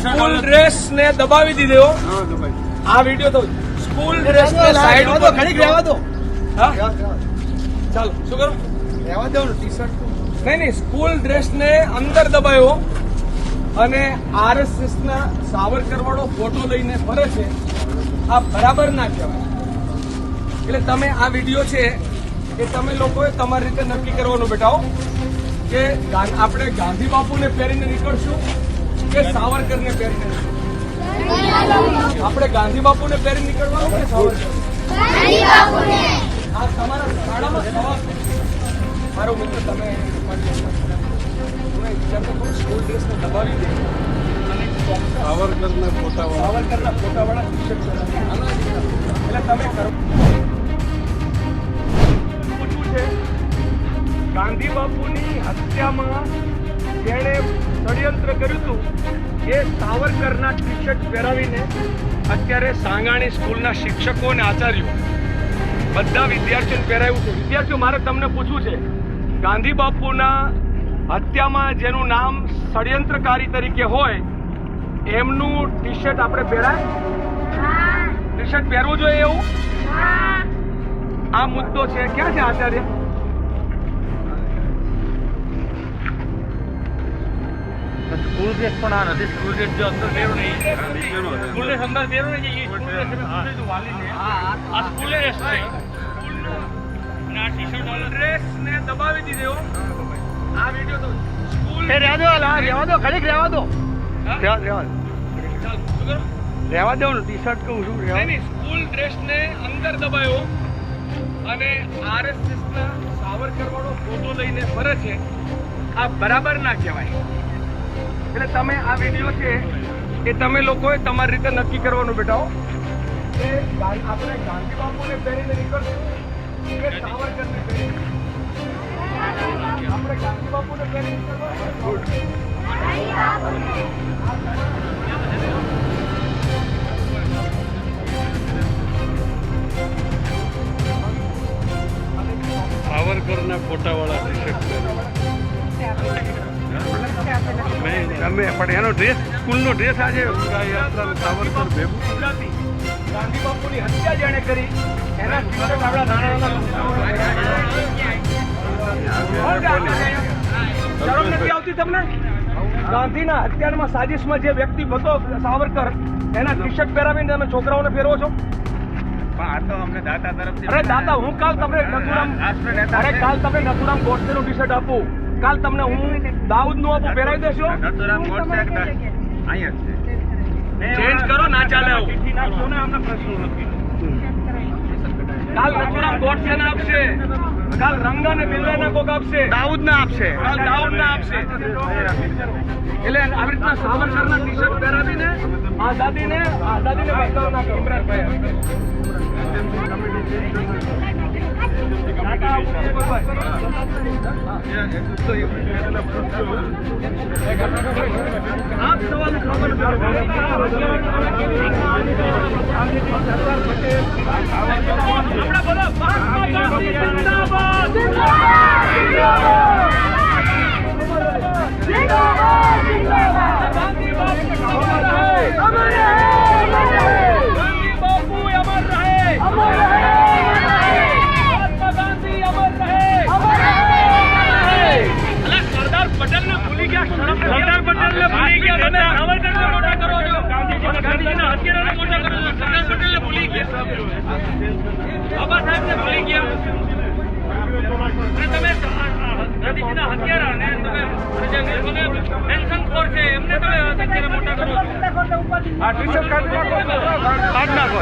School dress ને દબાવી દીધો. આ વિડીયો તો સ્કૂલ ડ્રેસ ને સાઈડ ઉપર ઘડીક રહેવા દો. હા ચાલો શું કરો રહેવા દો. ટી શર્ટ નહીં, સ્કૂલ ડ્રેસ ને અંદર દબાયો અને RSS ના સાવરકર વાળો ફોટો લઈને ફરે છે. આ બરાબર ના કહેવાય. એટલે તમે આ વિડીયો છે એ તમે લોકોએ તમારી રીતે નક્કી કરવાનું બેટાઓ કે આપણે ગાંધી બાપુને પહેરીને નીકળશું કે સાવરકરને પહેરીને નીકળશું. આપણે ગાંધી બાપુને પહેરીને નીકળવાનું કે સાવરકર? આ તમારા શાળામાં સવાલ છે. મારો મિત્ર તમે સ્કૂલ ડ્રેસને દબાવી દે અને સાવરકરના ફોટાવાળા ટી શર્ટ એટલે તમે કરો. ગાંધી બાપુની હત્યામાં જેણે ષડયંત્ર કર્યું હતું એ સાવરકરના ટી શર્ટ પહેરાવીને અત્યારે સાંગાણી સ્કૂલના શિક્ષકો અને આચાર્યો બધા વિદ્યાર્થીઓને પહેરાવ્યું છે. વિદ્યાર્થીઓ, મારે તમને પૂછવું છે, ગાંધી બાપુના હત્યામાં જેનું નામ ષડયંત્રકારી તરીકે હોય એમનું ટી શર્ટ આપણે પહેરાય? ટી શર્ટ પહેરવું જોઈએ એવું? આ મુદ્દો છે. ક્યાં છે આચાર્ય? સ્કૂલ ડ્રેસ પણ આ નથી. સ્કૂલ ડ્રેસ જો અંદર પહેરો નહીં, સ્કૂલ ડ્રેસ અંદર પહેરો નહીં, એ સ્કૂલ ડ્રેસ વાલીને આ સ્કૂલ ડ્રેસ છે. અને આ ટી શર્ટ વાળો ડ્રેસ ને દબાવી દીધો. આ વિડીયો તો સ્કૂલ રહેવા દો, ઘડીક રહેવા દો. રહેવા દો ને, ટી શર્ટ કહું છું. નહીં, સ્કૂલ ડ્રેસ ને અંદર દબાયો અને RSS ના સાવરકર વાળો ફોટો લઈને ફરે છે. આ બરાબર ના કહેવાય. એટલે તમે આ વિડીયો છે એ તમે લોકોએ તમારી રીતે નક્કી કરવાનું બેટાઓ કે આપણે ગાંધી બાપુને પહેરીને નીકળશું કે સાવરકરને પહેરીને? આપણે ગાંધી બાપુને પહેરીને નીકળવાનું. સાવરકરના ફોટાવાળા ટી શર્ટ તમે પણ એનો ડ્રેસ, સ્કૂલનો ડ્રેસ આજે સાવરકર ભેગું. ગાંધી બાપુની હત્યા જેણે કરી એના શિક્ષક આપણા શરમ નથી આવતી તમને? ગાંધીના હત્યામાં સાજિશમાં જે વ્યક્તિ હતો સાવરકર એના ટી શર્ટ પહેરાવીને તમે છોકરાઓને ફેરવો છો? અરે દાતા, હું કાલ તમને નથુરામ ગોડસેનું ટી શર્ટ આપું, કાલ તમને હું દાઉદનું આપું, પહેરાવી દેશો? ચેન્જ કરો, ના ચાલે આવું. કાલ નથુરામ ગોડસે ના આપશે, કાલ રંગા ને બિલ્લાના કોક આપશે, દાઉદ ના આપશે. એટલે આવી રીતના સાવરકરના ટી શર્ટ પહેરાવીને આઝાદીને બચાવ ના કરો. સરદાર પટેલને ભૂલી ગયા, તમે સાવરકરને મોટા કરો છો, ગાંધીજીના હત્યારાને મોટા કરો છો. સરદાર પટેલને ભૂલી ગયા, બાબા સાહેબને ભૂલી ગયા અને તમે ગાંધીજીના હત્યારાને તમે પેન્શન ખોર છે એમને તમે અત્યારે મોટા કરો છો. આ ટી-શર્ટ કાઢી નાખો.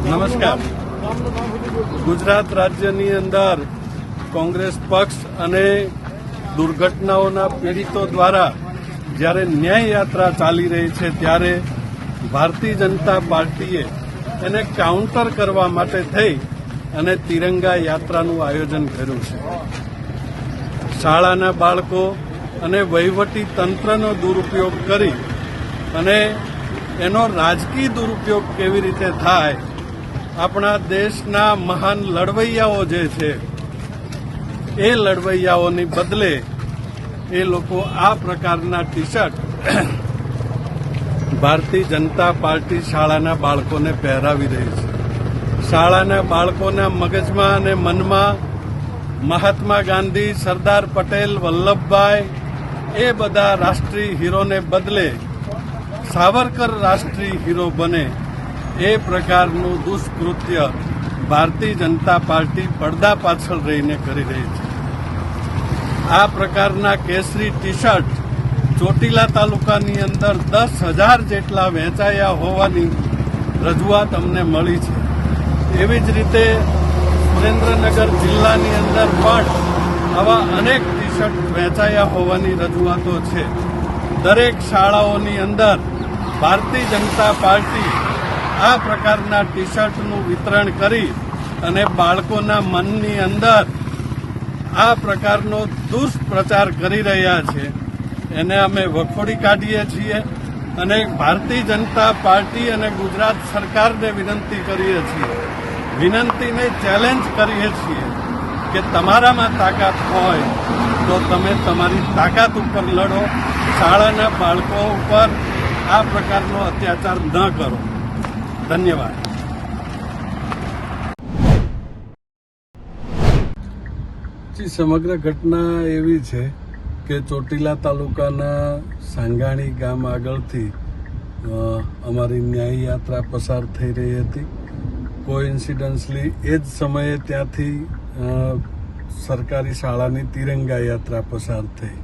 નમસ્કાર. ગુજરાત રાજ્યની અંદર કોંગ્રેસ પક્ષ અને દુર્ઘટનાઓના પીડિતો દ્વારા જ્યારે ન્યાય યાત્રા ચાલી રહી છે ત્યારે ભારતીય જનતા પાર્ટીએ એને કાઉન્ટર કરવા માટે થઈ અને તિરંગા યાત્રાનું આયોજન કર્યું છે. શાળાના બાળકો અને વહીવટી તંત્રનો દુરુપયોગ કરી અને એનો રાજકીય દુરુપયોગ કેવી રીતે થાય, આપણા દેશના મહાન લડવૈયાઓ જે છે એ લડવૈયાઓની બદલે એ લોકો આ પ્રકારના T shirt Bharatiya Janata party શાળાના બાળકોને પહેરાવી રહી છે. શાળાના બાળકોના મગજમાં અને મનમાં મહાત્મા ગાંધી, સરદાર પટેલ, વલ્લભભાઈ એ બધા રાષ્ટ્રીય હીરોને બદલે સાવરકર રાષ્ટ્રીય હીરો બને એ પ્રકારનું દુષ્કૃત્ય ભારતીય જનતા પાર્ટી પડદા પાછળ રહીને કરી રહી છે. આ પ્રકારના કેસરી ટી શર્ટ ચોટીલા તાલુકાની અંદર 10,000 જેટલા વેચાયા હોવાની રજૂઆત અમને મળી છે. એવી જ રીતે સુરેન્દ્રનગર જિલ્લાની અંદર પણ આવા અનેક ટી શર્ટ વેચાયા હોવાની રજૂઆતો છે. દરેક શાળાઓની અંદર ભારતીય જનતા પાર્ટી આ પ્રકારના ટી શર્ટનું વિતરણ કરી અને બાળકોના મનની અંદર આ પ્રકારનો દુષ્પ્રચાર કરી રહ્યા છે એને અમે વખોડી કાઢીએ છીએ અને ભારતીય જનતા પાર્ટી અને ગુજરાત સરકારને વિનંતી કરીએ છીએ, વિનંતીને ચેલેન્જ કરીએ છીએ કે તમારામાં તાકાત હોય તો તમે તમારી તાકાત ઉપર લડો, શાળાના બાળકો ઉપર આ પ્રકારનો અત્યાચાર ન કરો. ધન્યવાદ. સમગ્ર ઘટના એવી છે કે ચોટીલા તાલુકાના સાંગાણી ગામ આગળથી અમારી ન્યાય યાત્રા પસાર થઈ રહી હતી. કોઇન્સિડન્સલી એ જ સમયે ત્યાંથી સરકારી શાળાની તિરંગા યાત્રા પસાર થઈ.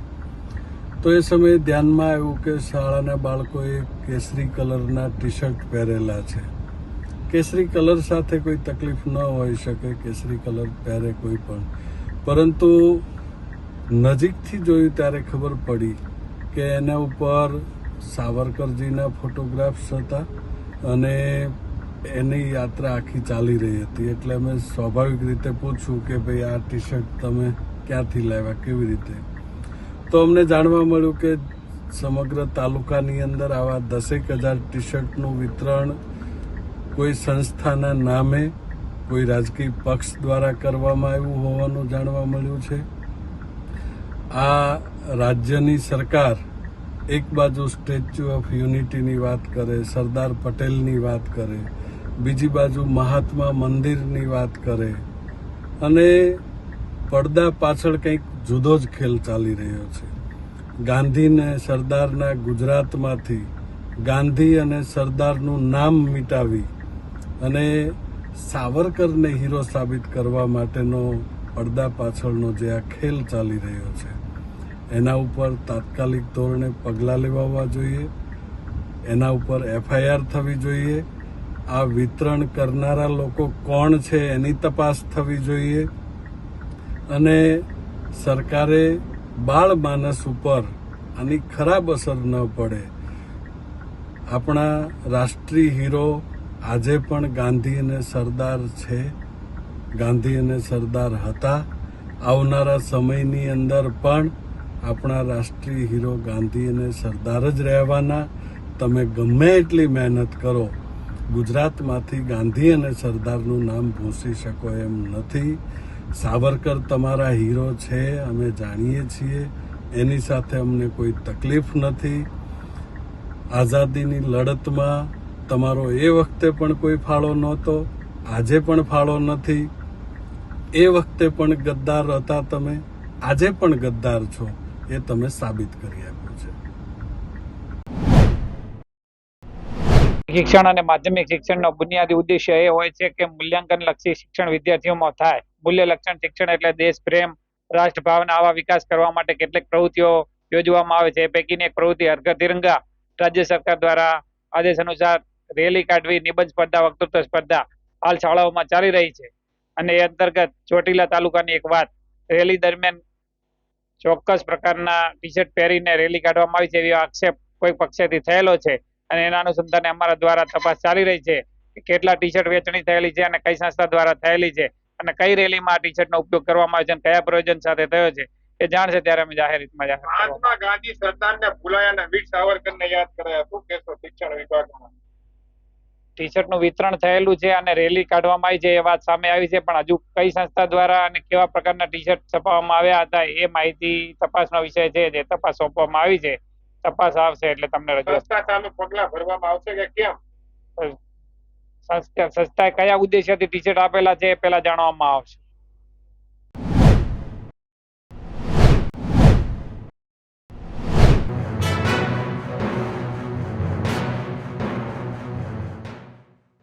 તો એ સમયે ધ્યાનમાં આવ્યું કે શાળાના બાળકોએ કેસરી કલરના ટી શર્ટ પહેરેલા છે. કેસરી કલર સાથે કોઈ તકલીફ ન હોઈ શકે, કેસરી કલર પહેરે કોઈ પણ, પરંતુ નજીકથી જોયું ત્યારે ખબર પડી કે એના ઉપર સાવરકરજીના ફોટોગ્રાફ્સ હતા અને એની યાત્રા આખી ચાલી રહી હતી. એટલે અમે સ્વાભાવિક રીતે પૂછ્યું કે ભાઈ આ ટી શર્ટ તમે ક્યાંથી લાવ્યા, કેવી રીતે? તો અમને જાણવા મળ્યું કે સમગ્ર તાલુકાની અંદર આવા 10,000 ટી શર્ટનું વિતરણ કોઈ સંસ્થાના નામે કોઈ રાજકીય પક્ષ દ્વારા કરવામાં આવ્યું હોવાનું જાણવા મળ્યું છે. આ રાજ્યની સરકાર એક બાજુ સ્ટેચ્યુ ઓફ યુનિટીની વાત કરે, સરદાર પટેલની વાત કરે, બીજી બાજુ મહાત્મા મંદિરની વાત કરે અને પડદા પાછળ કંઈક જુદો જ ખેલ ચાલી રહ્યો છે. ગાંધીને સરદારના ગુજરાતમાંથી ગાંધી અને સરદારનું નામ મિટાવી અને સાવરકરને હીરો સાબિત કરવા માટેનો પડદા પાછળનો જે આ ખેલ ચાલી રહ્યો છે એના ઉપર તાત્કાલિક ધોરણે પગલાં લેવાવા જોઈએ, એના ઉપર FIR થવી જોઈએ. આ વિતરણ કરનારા લોકો કોણ છે એની તપાસ થવી જોઈએ અને સરકારે બાળ માનસ ઉપર આની ખરાબ અસર ન પડે. આપણા રાષ્ટ્રીય હીરો આજે પણ ગાંધી અને સરદાર છે, ગાંધી અને સરદાર હતા. આવનારા સમયની અંદર પણ આપણા રાષ્ટ્રીય હીરો ગાંધી અને સરદાર જ રહેવાના. તમે ગમે એટલી મહેનત કરો, ગુજરાતમાંથી ગાંધી અને સરદારનું નામ ભૂંસી શકો એમ નથી. સાવરકર તમારા હીરો છે, અમે જાણીએ છીએ, એની સાથે અમને કોઈ તકલીફ નથી. આઝાદીની લડતમાં તમારો એ વખતે પણ કોઈ ફાળો નહોતો, આજે પણ ફાળો નથી. એ વખતે પણ ગદ્દાર હતા તમે, આજે પણ ગદ્દાર છો, એ તમે સાબિત કરી આપ્યું છે. શિક્ષણ અને માધ્યમિક શિક્ષણનો બુનિયાદી ઉદ્દેશ્ય એ હોય છે કે મૂલ્યાંકનલક્ષી શિક્ષણ વિદ્યાર્થીઓમાં થાય. મૂલ્યલક્ષણ શિક્ષણ એટલે દેશ પ્રેમ, રાષ્ટ્રભાવના આવા વિકાસ કરવા માટે કેટલીક પ્રવૃત્તિઓ યોજવામાં આવે છે. એ પૈકીની એક પ્રવૃત્તિ હર ઘર તિરંગા રાજ્ય સરકાર દ્વારા આદેશ અનુસાર રેલી કાઢવી, નિબંધ સ્પર્ધા, વક્તૃત્વ સ્પર્ધા હાલ શાળાઓમાં ચાલી રહી છે. અને એ અંતર્ગત ચોટીલા તાલુકાની એક વાત રેલી દરમિયાન ચોક્કસ પ્રકારના ટી શર્ટ પહેરીને રેલી કાઢવામાં આવી છે એવી આક્ષેપ કોઈ પક્ષેથી થયેલો છે અને એના અનુસંધાને અમારા દ્વારા તપાસ ચાલી રહી છે કે કેટલા ટી શર્ટ વેચણી થયેલી છે અને કઈ સંસ્થા દ્વારા થયેલી છે અને કઈ રેલીમાં આ ટી શર્ટનો ઉપયોગ કરવામાં આવે છે અને કયા પ્રયોજન સાથે થયો છે એ જાણશે ત્યારે અમે જાહેર હિતમાં જાહેર કરવામાં. મહાત્મા ગાંધી સરદારને ભૂલાયા અને વીર સાવરકરને યાદ કરાયા. શું કહેશો શિક્ષણ વિભાગમાં? ટી શર્ટનું વિતરણ થયેલું છે અને રેલી કાઢવામાં આવી છે એ વાત સામે આવી છે, પણ હજુ કઈ સંસ્થા દ્વારા અને કેવા પ્રકારના ટી શર્ટ છપાવવામાં આવ્યા હતા એ માહિતી તપાસનો વિષય છે, જે તપાસ સોંપવામાં આવી છે. તપાસ આવશે એટલે તમને રજૂઆત. સંસ્થા સામે પગલા ભરવામાં આવશે કે કેમ? સંસ્થાએ કયા ઉદ્દેશ્યથી ટી શર્ટ આપેલા છે એ પહેલા જાણવામાં આવશે.